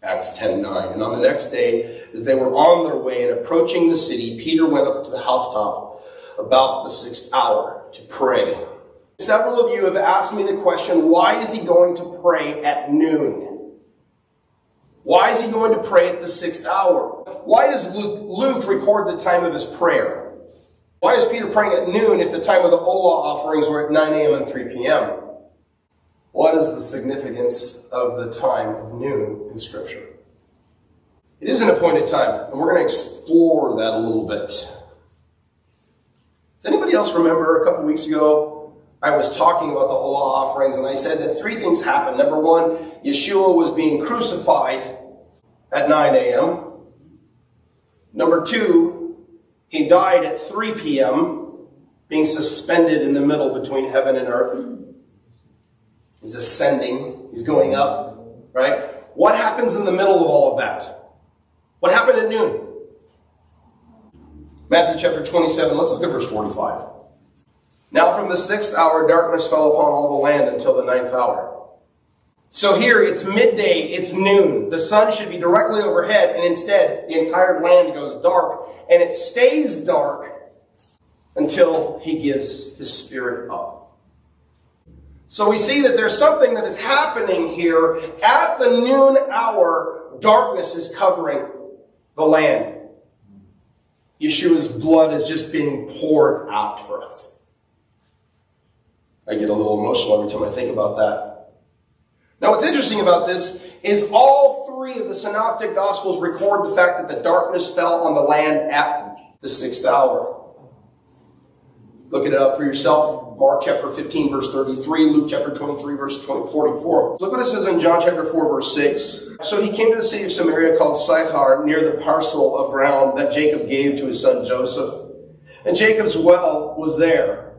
Acts 10:9. And on the next day, as they were on their way and approaching the city, Peter went up to the housetop about the 6th hour to pray. Several of you have asked me the question, why is he going to pray at noon? Why is he going to pray at the 6th hour? Why does Luke record the time of his prayer? Why is Peter praying at noon if the time of the Olah offerings were at 9 a.m. and 3 p.m.? What is the significance of the time of noon in Scripture? It is an appointed time, and we're going to explore that a little bit. Does anybody else remember a couple weeks ago, I was talking about the Olah offerings, and I said that 3 things happened. Number 1, Yeshua was being crucified at 9 a.m. Number 2, he died at 3 p.m., being suspended in the middle between heaven and earth. He's ascending. He's going up, right? What happens in the middle of all of that? What happened at noon? Matthew chapter 27, let's look at verse 45. Now from the 6th hour, darkness fell upon all the land until the 9th hour. So here, it's midday, it's noon. The sun should be directly overhead, and instead, the entire land goes dark, and it stays dark until he gives his Spirit up. So we see that there's something that is happening here. At the noon hour, darkness is covering the land. Yeshua's blood is just being poured out for us. I get a little emotional every time I think about that. Now what's interesting about this is all 3 of the synoptic gospels record the fact that the darkness fell on the land at the 6th hour. Look it up for yourself. Mark chapter 15, verse 33. Luke chapter 23, verse 44. Look what it says in John chapter 4, verse 6. So he came to the city of Samaria called Sychar, near the parcel of ground that Jacob gave to his son Joseph. And Jacob's well was there.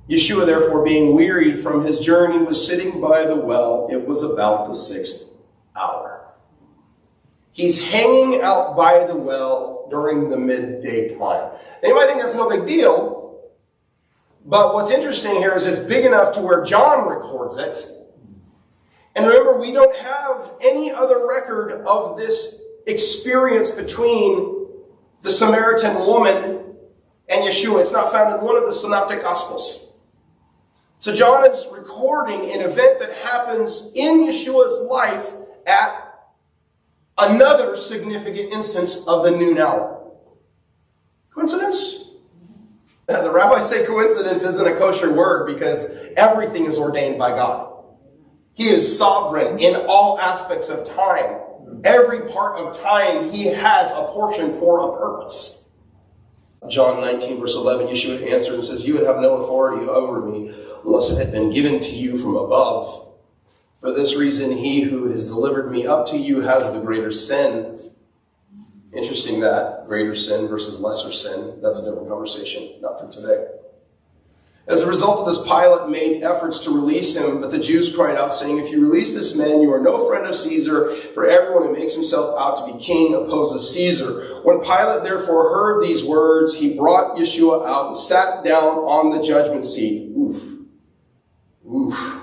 Yeshua, therefore, being wearied from his journey, was sitting by the well. It was about the 6th hour. He's hanging out by the well during the midday time. Now, you might think that's no big deal. But what's interesting here is it's big enough to where John records it. And remember, we don't have any other record of this experience between the Samaritan woman and Yeshua. It's not found in one of the synoptic gospels. So John is recording an event that happens in Yeshua's life at another significant instance of the noon hour. Coincidence? The rabbis say coincidence isn't a kosher word because everything is ordained by God. He is sovereign in all aspects of time. Every part of time, he has a portion for a purpose. John 19, verse 11, Yeshua answered and says, "You would have no authority over me unless it had been given to you from above. For this reason, he who has delivered me up to you has the greater sin." Interesting that, greater sin versus lesser sin. That's a different conversation, not for today. As a result of this, Pilate made efforts to release him, but the Jews cried out, saying, "If you release this man, you are no friend of Caesar, for everyone who makes himself out to be king opposes Caesar." When Pilate therefore heard these words, he brought Yeshua out and sat down on the judgment seat. Oof. Oof.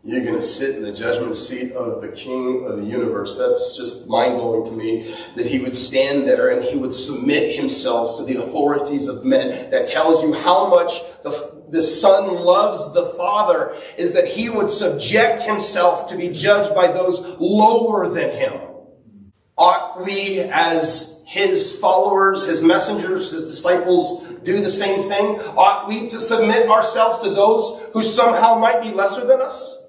You're going to sit in the judgment seat of the King of the universe. That's just mind-blowing to me, that he would stand there and he would submit himself to the authorities of men. That tells you how much the Son loves the Father, is that he would subject himself to be judged by those lower than him. Ought we, as his followers, his messengers, his disciples, do the same thing? Ought we to submit ourselves to those who somehow might be lesser than us?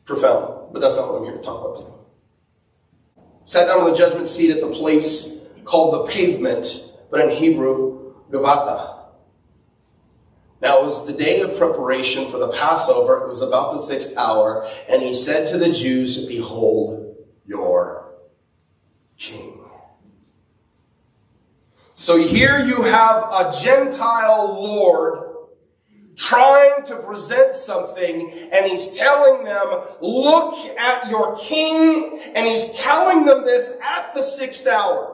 Profound, but that's not what I'm here to talk about today. Sat down on the judgment seat at the place called the pavement, but in Hebrew, Gabbatha. Now it was the day of preparation for the Passover. It was about the 6th hour, and he said to the Jews, "Behold your king." So here you have a Gentile Lord trying to present something, and he's telling them, "Look at your king," and he's telling them this at the 6th hour.